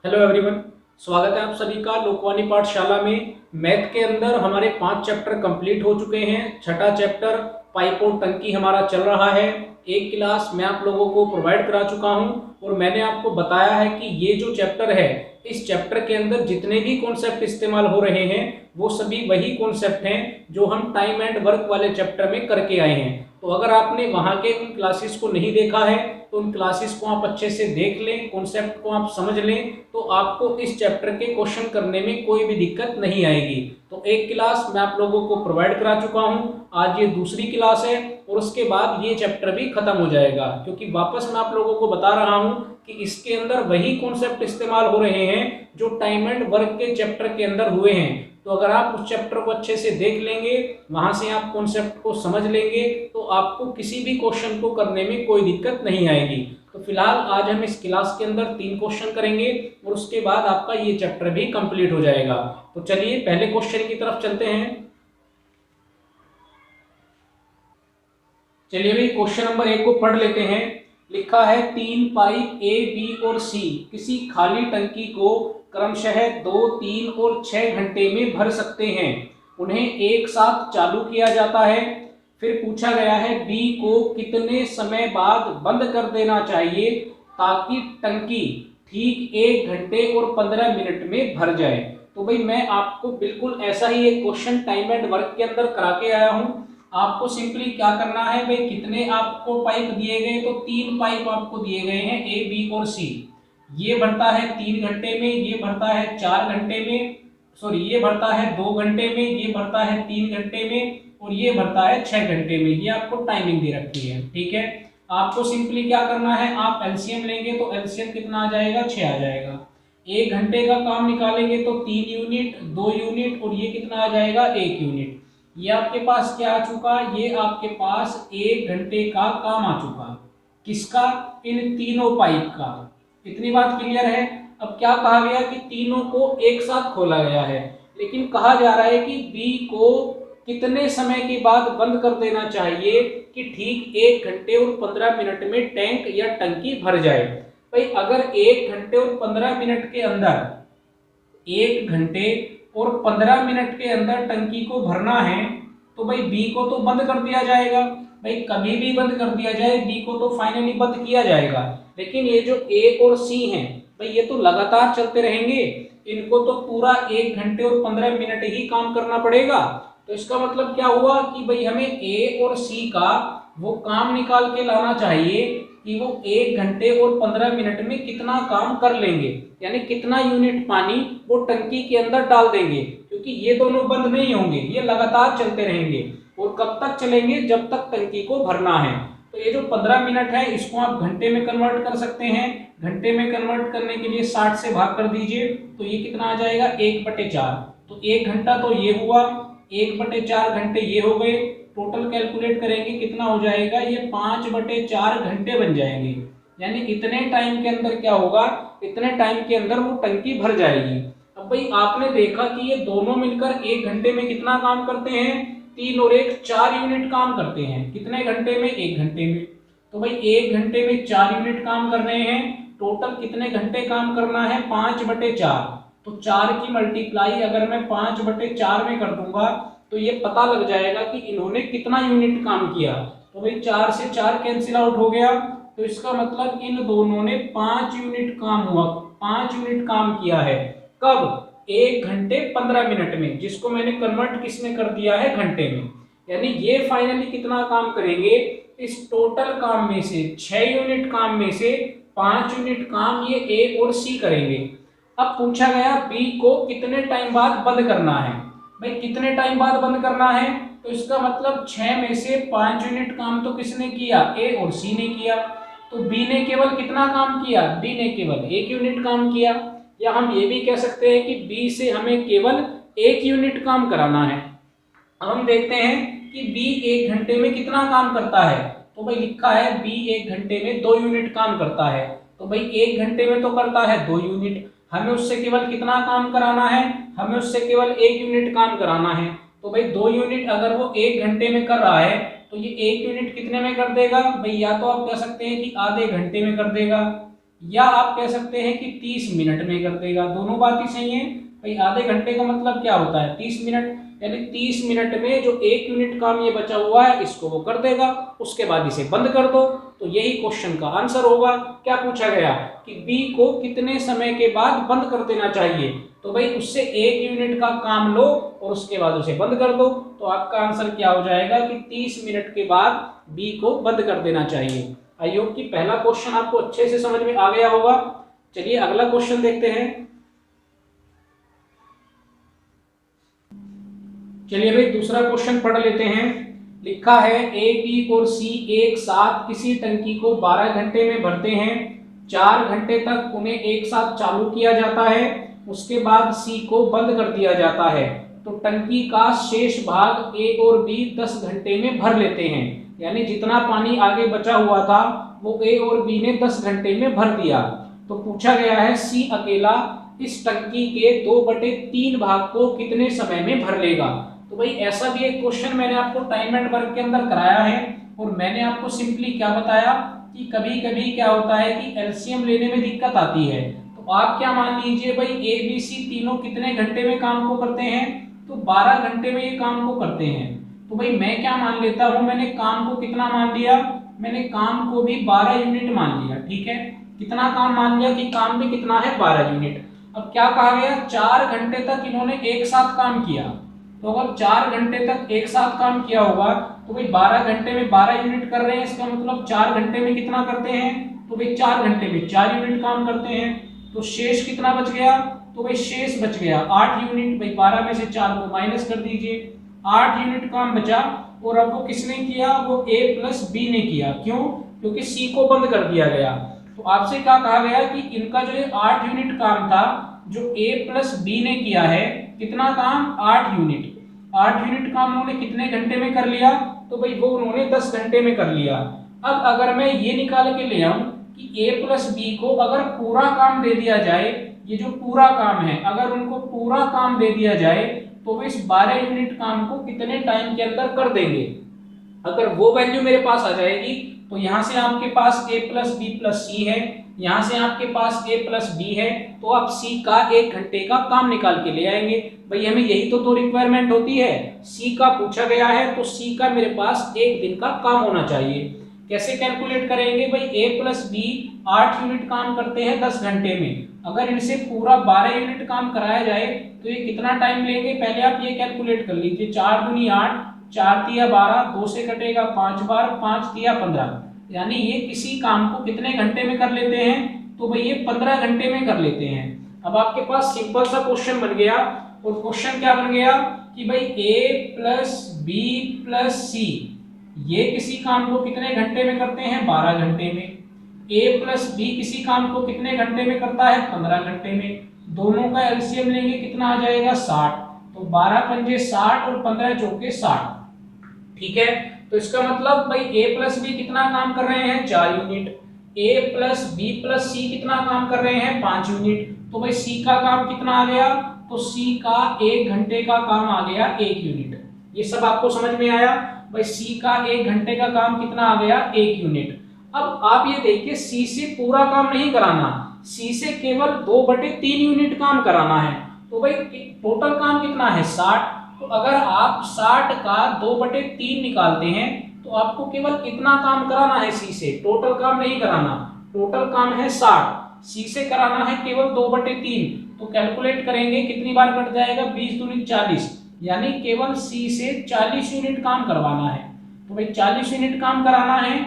Hello everyone. स्वागत है आप सभी का लोकवाणी पाठशाला में। मैथ के अंदर हमारे 5 चैप्टर कंप्लीट हो चुके हैं। छठा चैप्टर पाइप और टंकी हमारा चल रहा है। एक क्लास मैं आप लोगों को प्रोवाइड करा चुका हूं और मैंने आपको बताया है कि ये जो चैप्टर है, इस चैप्टर के अंदर जितने भी कॉन्सेप्ट इस्तेमाल हो रहे हैं वो सभी वही कॉन्सेप्ट हैं जो हम टाइम एंड वर्क वाले चैप्टर में करके आए हैं। तो अगर आपने वहां के उन क्लासेस को नहीं देखा है तो उन क्लासेस को आप अच्छे से देख लें, कॉन्सेप्ट को आप समझ लें, तो आपको इस चैप्टर के क्वेश्चन करने में कोई भी दिक्कत नहीं आएगी। तो एक क्लास मैं आप लोगों को प्रोवाइड करा चुका हूं, आज ये दूसरी क्लास है और उसके बाद ये चैप्टर भी खत्म हो जाएगा, क्योंकि वापस मैं आप लोगों को बता रहा हूं कि इसके अंदर वही कॉन्सेप्ट इस्तेमाल हो रहे हैं जो टाइम एंड वर्क के चैप्टर के अंदर हुए हैं। तो अगर आप उस चैप्टर को अच्छे से देख लेंगे, वहां से आप कॉन्सेप्ट को समझ लेंगे, तो आपको किसी भी क्वेश्चन को करने में कोई दिक्कत नहीं आएगी। तो फिलहाल आज हम इस क्लास के अंदर 3 क्वेश्चन करेंगे और उसके बाद आपका ये चैप्टर भी कंप्लीट हो जाएगा। तो चलिए पहले क्वेश्चन की तरफ चलते हैं। चलिए भाई क्वेश्चन नंबर 1 को पढ़ लेते हैं। लिखा है 3 पाइप ए बी और सी किसी खाली टंकी को क्रमशः 2, 3 और 6 घंटे में भर सकते हैं। उन्हें एक साथ चालू किया जाता है। फिर पूछा गया है बी को कितने समय बाद बंद कर देना चाहिए ताकि टंकी ठीक 1 घंटे और 15 मिनट में भर जाए। तो भाई मैं आपको बिल्कुल ऐसा ही एक क्वेश्चन टाइम एंड वर्क के अंदर करा के आया हूँ। आपको सिंपली क्या करना है भाई, कितने आपको पाइप दिए गए, तो 3 पाइप आपको दिए गए हैं ए बी और सी। ये भरता है 3 घंटे में, ये भरता है 4 घंटे में, सॉरी ये भरता है 2 घंटे में, ये भरता है 3 घंटे में और ये भरता है 6 घंटे में। ये आपको टाइमिंग दे रखी है, ठीक है। आपको सिंपली क्या करना है, आप एलसीएम लेंगे तो एलसीएम कितना आ जाएगा, 6 आ जाएगा। 1 घंटे का काम निकालेंगे तो 3 यूनिट, 2 यूनिट और ये कितना आ जाएगा, 1 यूनिट। ये आपके पास क्या आ चुका, ये आपके पास 1 घंटे का काम आ चुका। किसका, इन तीनों पाइप का। इतनी बात क्लियर है। अब क्या कहा गया कि तीनों को एक साथ खोला गया है, लेकिन कहा जा रहा है कि बी को कितने समय के बाद बंद कर देना चाहिए कि ठीक 1 घंटे और 15 मिनट में टैंक या टंकी भर जाए। भाई अगर 1 घंटे और 15 मिनट के अंदर 1 घंटे और 15 मिनट के अंदर टंकी को भरना है तो भाई बी को तो बंद कर दिया जाएगा। भाई कभी भी बंद कर दिया जाए बी को तो फाइनली बंद किया जाएगा। लेकिन ये जो ए और सी हैं भाई ये तो लगातार चलते रहेंगे, इनको तो पूरा 1 घंटे और 15 मिनट ही काम करना पड़ेगा। तो इसका मतलब क्या हुआ कि भाई हमें ए और सी का वो काम निकाल के लाना चाहिए कि वो 1 घंटे और 15 मिनट में कितना काम कर लेंगे, यानी कितना यूनिट पानी वो टंकी के अंदर डाल देंगे, क्योंकि ये दोनों बंद नहीं होंगे, ये लगातार चलते रहेंगे। और कब तक चलेंगे, जब तक टंकी को भरना है। तो ये जो 15 मिनट है इसको आप घंटे में कन्वर्ट कर सकते हैं। घंटे में कन्वर्ट करने के लिए 60 से भाग कर दीजिए तो ये कितना आ जाएगा, 1/4। तो 1 घंटा तो ये हुआ, 1/4 घंटे ये हो गए। टोटल कैलकुलेट करेंगे कितना हो जाएगा, ये 5/4 घंटे बन जाएंगे। यानी इतने टाइम के अंदर क्या होगा, इतने टाइम के अंदर वो टंकी भर जाएगी। अब भाई आपने देखा कि ये दोनों मिलकर 1 घंटे में कितना काम करते हैं, 3 और 1 4 यूनिट काम करते हैं। कितने घंटे में, 1 घंटे में। तो भाई 1 घंटे में 4 यूनिट काम कर रहे हैं। टोटल कितने घंटे काम करना है, 5/4। तो 4 की मल्टीप्लाई अगर मैं 5/4 में कर दूंगा तो ये पता लग जाएगा कि इन्होंने कितना यूनिट काम किया। तो भाई 4 से 4 कैंसिल आउट हो गया, तो इसका मतलब इन दोनों ने 5 यूनिट काम हुआ, 5 यूनिट काम किया है। कब, 1 घंटे 15 मिनट में, जिसको मैंने कन्वर्ट किसमें कर दिया है, घंटे में। यानी ये फाइनली कितना काम करेंगे, इस टोटल काम में से 6 यूनिट काम में से 5 यूनिट काम ये ए और सी करेंगे। अब पूछा गया बी को कितने टाइम बाद बंद करना है। भाई कितने टाइम बाद बंद करना है, तो इसका मतलब 6 में से 5 यूनिट काम तो किसने किया, ए और सी ने किया। तो बी ने केवल कितना काम किया, बी ने केवल 1 यूनिट काम किया। या हम ये भी कह सकते हैं कि बी से हमें केवल 1 यूनिट काम कराना है। अब हम देखते हैं कि बी 1 घंटे में कितना काम करता है। तो भाई लिखा है बी 1 घंटे में 2 यूनिट काम करता है। तो भाई 1 घंटे में तो करता है 2 यूनिट, हमें उससे केवल कितना काम कराना है, हमें उससे केवल 1 यूनिट काम कराना है। तो भाई 2 यूनिट अगर वो 1 घंटे में कर रहा है तो ये 1 यूनिट कितने में कर देगा, भाई या तो आप कह सकते हैं कि आधे घंटे में कर देगा, या आप कह सकते हैं कि 30 मिनट में कर देगा। दोनों बात ही सही है भाई। आधे घंटे का मतलब क्या होता है 30 मिनट, यानी 30 मिनट में जो 1 यूनिट काम ये बचा हुआ है इसको वो कर देगा, उसके बाद इसे बंद कर दो। तो यही क्वेश्चन का आंसर होगा। क्या पूछा गया कि बी को कितने समय के बाद बंद कर देना चाहिए, तो भाई उससे 1 यूनिट का काम लो और उसके बाद उसे बंद कर दो। तो आपका आंसर क्या हो जाएगा कि 30 मिनट के बाद बी को बंद कर देना चाहिए। आई होप कि पहला क्वेश्चन आपको अच्छे से समझ में आ गया होगा। चलिए अगला क्वेश्चन देखते हैं। चलिए भाई दूसरा क्वेश्चन पढ़ लेते हैं। लिखा है ए बी और सी एक साथ किसी टंकी को 12 घंटे में भरते हैं। 4 घंटे तक उन्हें एक साथ चालू किया जाता है, उसके बाद सी को बंद कर दिया जाता है। तो टंकी का शेष भाग ए और बी 10 घंटे में भर लेते हैं। यानी जितना पानी आगे बचा हुआ था वो ए और बी ने 10 घंटे में भर दिया। तो पूछा गया है सी अकेला इस टंकी के 2/3 भाग को कितने समय में भर लेगा। तो भाई ऐसा भी एक क्वेश्चन मैंने आपको टाइम एंड वर्क के अंदर कराया है, और मैंने आपको सिंपली क्या बताया कि कभी कभी क्या होता है कि एलसीएम लेने में दिक्कत आती है। तो आप क्या मान लीजिए भाई ए बी सी तीनों कितने घंटे में काम को करते हैं, तो 12 घंटे में ये काम को करते हैं। तो भाई मैं क्या मान लेता हूं, मैंने काम को कितना मान लिया, मैंने काम को भी 12 यूनिट मान लिया। ठीक है, कितना काम मान लिया कि काम भी कितना है 12 यूनिट। अब क्या कहा गया 4 घंटे तक इन्होंने एक साथ काम किया। तो अगर 4 घंटे तक एक साथ काम किया होगा तो भाई 12 घंटे में 12 यूनिट कर रहे हैं, इसका मतलब 4 घंटे में कितना करते हैं, तो भाई 4 घंटे में 4 यूनिट काम करते हैं। तो शेष कितना बच गया, तो भाई शेष बच गया 8 यूनिट। भाई 12 में से 4 को माइनस कर दीजिए, 8 यूनिट काम बचा। और अब वो किसने किया, वो ए प्लस बी ने किया। क्यों, क्योंकि सी को बंद कर दिया गया। तो आपसे क्या कहा गया कि इनका जो 8 यूनिट काम था जो ए प्लस बी ने किया है, कितना काम 8 यूनिट। 8 यूनिट काम उन्होंने कितने घंटे में कर लिया, तो भाई वो उन्होंने 10 घंटे में कर लिया। अब अगर मैं ये निकाल के ले आऊं कि ए प्लस बी को अगर पूरा काम दे दिया जाए, ये जो पूरा काम है अगर उनको पूरा काम दे दिया जाए तो वो इस 12 यूनिट काम को कितने टाइम के अंदर कर देंगे। अगर वो वैल्यू मेरे पास आ जाएगी तो यहां से आपके पास a प्लस बी प्लस सी है, यहां से आपके पास a प्लस बी है, तो आप c का 1 घंटे का काम निकाल के ले आएंगे। भाई हमें यही तो रिक्वायरमेंट होती है, c का पूछा गया है तो c का मेरे पास 1 दिन का काम होना चाहिए। कैसे कैलकुलेट करेंगे भाई, a प्लस बी 8 यूनिट काम करते हैं 10 घंटे में, अगर इनसे पूरा 12 यूनिट काम कराया जाए तो ये कितना टाइम लेंगे, पहले आप ये कैलकुलेट कर लीजिए। 4 दूनी 8, 4 तिया 12, 2 से कटेगा 5 बार, 5 तिया 15, यानी ये किसी काम को कितने घंटे में कर लेते हैं, तो भाई ये 15 घंटे में कर लेते हैं। अब आपके पास सिंपल सा क्वेश्चन बन गया, और क्वेश्चन क्या बन गया कि भाई a प्लस बी प्लस सी ये किसी काम को कितने घंटे में करते हैं 12 घंटे में, a प्लस बी किसी काम को कितने घंटे में करता है 15 घंटे में। दोनों का एलसीएम लेंगे कितना आ जाएगा 60, तो 12 पंजे 60 और 15 चौके 60। ठीक है, तो इसका मतलब भाई a प्लस बी कितना काम कर रहे हैं 4 unit, a plus B plus C कितना काम कर रहे हैं 5 यूनिट। तो भाई c का काम कितना आ गया, तो c का 1 घंटे का काम आ गया 1 यूनिट। ये सब आपको समझ में आया भाई, c का 1 घंटे का काम कितना आ गया 1 यूनिट। अब आप ये देखिए c से पूरा काम नहीं कराना, c से केवल 2/3 यूनिट काम कराना है। तो भाई टोटल काम कितना है 60, तो अगर आप 60 का 2/3 निकालते हैं तो आपको केवल इतना काम कराना है सी से, टोटल काम नहीं कराना। टोटल काम है 60, सी से कराना है केवल 2/3। तो कैलकुलेट करेंगे कितनी बार कट जाएगा, 20 दूनी 40, यानी केवल सी से 40 यूनिट काम करवाना है। तो भाई 40 यूनिट काम कराना है,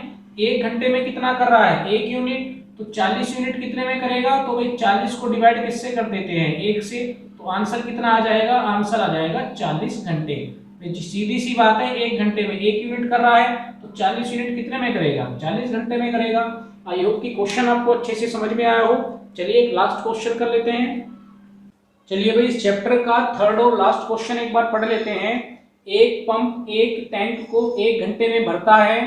1 घंटे में कितना कर रहा है 1 यूनिट, तो 40 यूनिट कितने में करेगा, तो भाई 40 को डिवाइड किससे कर देते हैं 1 से, तो आंसर कितना आ जाएगा, आंसर आ जाएगा 40 घंटे। सीधी सी बात है, 1 घंटे में 1 यूनिट कर रहा है तो 40 यूनिट कितने में करेगा 40 घंटे में करेगा। आई होप कि क्वेश्चन आपको अच्छे से समझ में आया हो। चलिए एक लास्ट क्वेश्चन कर लेते हैं। चलिए भाई इस चैप्टर का थर्ड और लास्ट क्वेश्चन एक बार पढ़ लेते हैं। एक पंप एक टैंक को 1 घंटे में भरता है,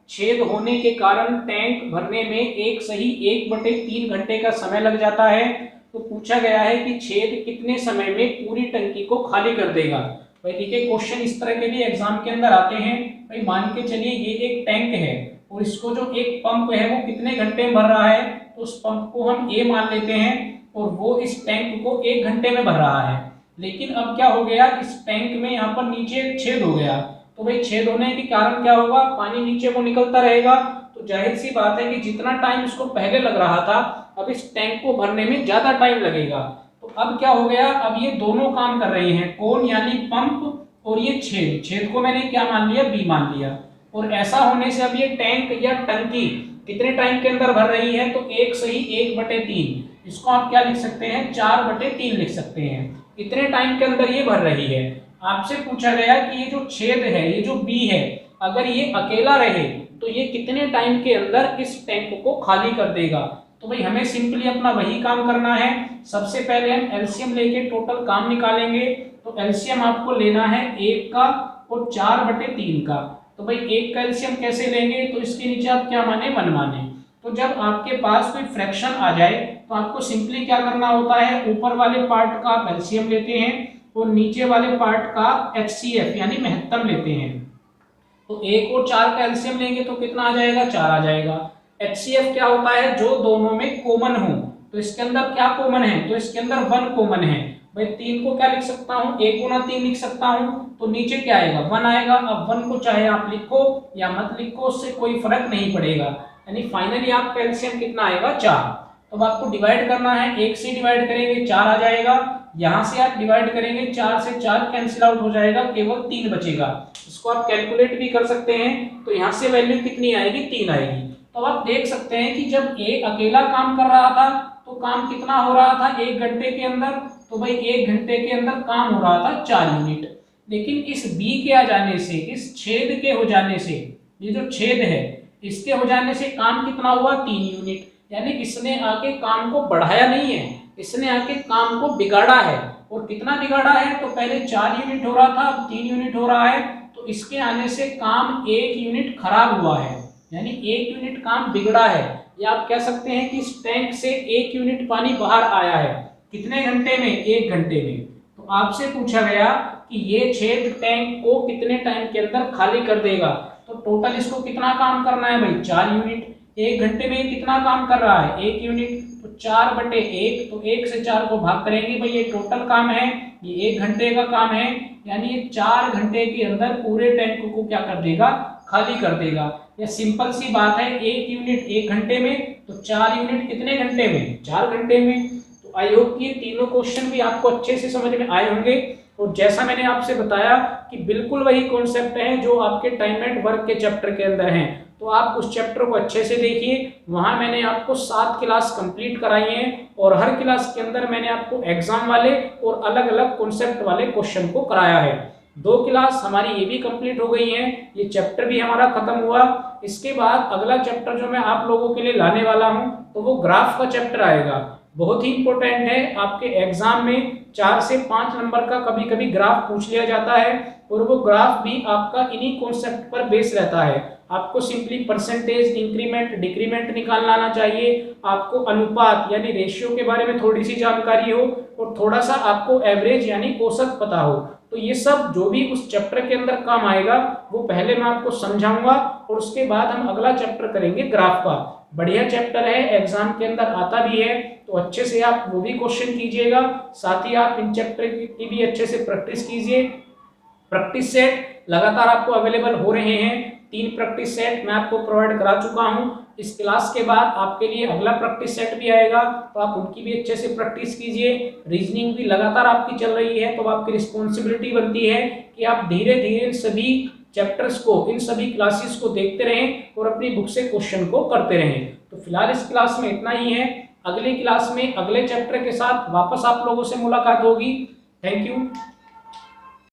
छेद होने के कारण टैंक भरने में एक सही 1/3 घंटे का समय लग जाता है। तो पूछा गया है कि छेद कितने समय में पूरी टंकी को खाली कर देगा। भाई ठीक है, क्वेश्चन इस तरह के भी एग्जाम के अंदर आते हैं। भाई मान के चलिए ये एक टैंक है और इसको जो एक पंप है वो कितने घंटे में भर रहा है, तो उस पंप को हम ए मान लेते हैं और वो इस टैंक को 1 घंटे में भर रहा है। लेकिन अब क्या हो गया, इस टैंक में यहाँ पर नीचे छेद हो गया, तो भाई छेद होने के कारण क्या होगा, पानी नीचे को निकलता रहेगा। तो जाहिर सी बात है कि जितना टाइम इसको पहले लग रहा था, अब इस टैंक को भरने में ज्यादा टाइम लगेगा। तो अब क्या हो गया, अब ये दोनों काम कर रहे हैं, कौन, यानी पंप और ये छेद। छेद को मैंने क्या मान लिया, बी मान लिया। और ऐसा होने से अब ये टैंक या टंकी कितने टाइम के अंदर भर रही है, तो 1 सही 1/3, इसको आप क्या लिख सकते हैं, 4/3 लिख सकते हैं। इतने टाइम के अंदर ये भर रही है। आपसे पूछा गया कि ये जो छेद है, ये जो बी है, अगर ये अकेला रहे तो ये कितने टाइम के अंदर इस टैंक को खाली कर देगा। तो भाई हमें सिंपली अपना वही काम करना है। सबसे पहले हम एलसीएम लेके टोटल काम निकालेंगे। तो एलसीएम आपको लेना है 1 का और 4/3 का। तो भाई 1 का एलसीएम कैसे लेंगे, तो इसके नीचे आप क्या माने, 1 माने। तो जब आपके पास कोई फ्रैक्शन आ जाए तो आपको सिंपली क्या करना होता है, ऊपर वाले पार्ट का आप एलसीएम लेते हैं और नीचे वाले पार्ट का एचसीएफ यानी महत्तम लेते हैं। तो 1 और 4 का एलसीएम लेंगे तो कितना आ जाएगा, 4 आ जाएगा। एचसीएफ क्या होता है, जो दोनों में कॉमन हो। तो इसके अंदर क्या कॉमन है, तो इसके अंदर 1 कॉमन है। भाई 3 को क्या लिख सकता हूँ, 1 गुना 3 लिख सकता हूँ, तो नीचे क्या आएगा, 1 आएगा। अब 1 को चाहे आप लिखो या मत लिखो, उससे कोई फर्क नहीं पड़ेगा। यानी फाइनली आपका एलसीएम कितना आएगा, 4। तो आपको डिवाइड करना है, 1 से डिवाइड करेंगे 4 आ जाएगा। यहाँ से आप डिवाइड करेंगे, 4 से 4 कैंसिल आउट हो जाएगा, केवल 3 बचेगा। इसको आप कैलकुलेट भी कर सकते हैं। तो यहाँ से वैल्यू कितनी आएगी, 3 आएगी। तो आप देख सकते हैं कि जब ए अकेला काम कर रहा था तो काम कितना हो रहा था, 1 घंटे के अंदर। तो भाई 1 घंटे के अंदर काम हो रहा था 4 यूनिट। लेकिन इस बी के आ जाने से, इस छेद के हो जाने से, ये जो छेद है इसके हो जाने से काम कितना हुआ, 3 यूनिट। यानी इसने आके काम को बढ़ाया नहीं है, इसने आके काम को बिगाड़ा है। और कितना बिगाड़ा है, तो पहले 4 यूनिट हो रहा था, अब 3 यूनिट हो रहा है। तो इसके आने से काम 1 यूनिट खराब हुआ है, यानी 1 यूनिट काम बिगड़ा है। या आप कह सकते हैं कि इस टैंक से 1 यूनिट पानी बाहर आया है। कितने घंटे में, 1 घंटे में। तो आपसे पूछा गया कि ये छेद टैंक को कितने टाइम के अंदर खाली कर देगा। तो टोटल इसको कितना काम करना है भाई, 4 यूनिट। 1 घंटे में कितना काम कर रहा है, 1 यूनिट। तो 4/1, तो 1 से 4 को भाग करेंगे, भाई ये टोटल काम है, ये 1 घंटे का काम है। यानी ये 4 घंटे के अंदर पूरे टैंक को क्या कर देगा, खाली कर देगा। ये सिंपल सी बात है, 1 यूनिट 1 घंटे में, तो 4 यूनिट कितने घंटे में, 4 घंटे में। तो आई होप कि ये तीनों क्वेश्चन भी आपको अच्छे से समझ में आए होंगे। और जैसा मैंने आपसे बताया कि बिल्कुल वही कॉन्सेप्ट है जो आपके टाइम एंड वर्क के चैप्टर के अंदर हैं। तो आप उस चैप्टर को अच्छे से देखिए, वहां मैंने आपको 7 क्लास कंप्लीट कराई हैं और हर क्लास के अंदर मैंने आपको एग्जाम वाले और अलग अलग कॉन्सेप्ट वाले क्वेश्चन को कराया है। 2 क्लास हमारी ये भी कंप्लीट हो गई है, ये चैप्टर भी हमारा खत्म हुआ। इसके बाद अगला चैप्टर जो मैं आप लोगों के लिए लाने वाला हूं, तो वो ग्राफ का चैप्टर आएगा। बहुत ही इंपॉर्टेंट है, आपके एग्जाम में 4 से 5 नंबर का कभी कभी ग्राफ पूछ लिया जाता है और वो ग्राफ भी आपका इन्हीं कॉन्सेप्ट पर बेस रहता है। आपको सिंपली परसेंटेज, इंक्रीमेंट, डिक्रीमेंट निकालना आना चाहिए। आपको अनुपात यानी रेशियो के बारे में थोड़ी सी जानकारी हो और थोड़ा सा आपको एवरेज यानी औसत पता हो। तो ये सब जो भी उस चैप्टर के अंदर काम आएगा वो पहले मैं आपको समझाऊंगा और उसके बाद हम अगला चैप्टर करेंगे ग्राफ का। बढ़िया चैप्टर है, एग्जाम के अंदर आता भी है, तो अच्छे से आप वो भी क्वेश्चन कीजिएगा। साथ ही आप इन चैप्टर की भी अच्छे से प्रैक्टिस कीजिए। प्रैक्टिस सेट लगातार आपको अवेलेबल हो रहे हैं, 3 प्रैक्टिस सेट मैं आपको प्रोवाइड करा चुका हूं। इस क्लास के बाद आपके लिए अगला प्रैक्टिस सेट भी आएगा, तो आप उनकी भी अच्छे से प्रैक्टिस कीजिए। रीजनिंग भी लगातार आपकी चल रही है, तो आपकी रिस्पॉन्सिबिलिटी बनती है कि आप धीरे धीरे सभी चैप्टर्स को, इन सभी क्लासेस को देखते रहें और अपनी बुक से क्वेश्चन को करते रहें। तो फिलहाल इस क्लास में इतना ही है। अगली क्लास में अगले चैप्टर के साथ वापस आप लोगों से मुलाकात होगी। Thank you.